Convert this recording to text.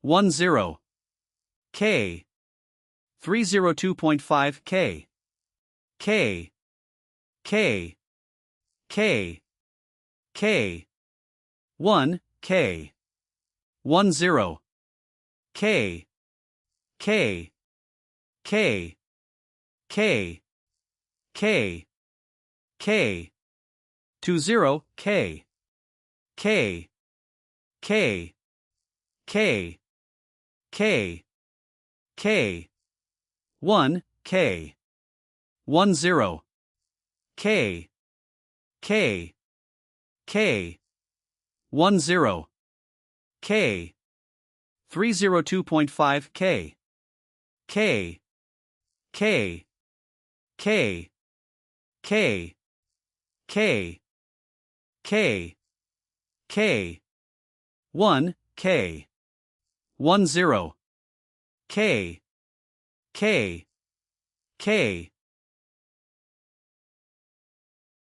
10 K 302.5 K K K K K 1 K 10 K K K K K K 20 K K K K K K 1 K 10 K K K 10 K 302.5 K K K K K K K K 1 K 10 K K K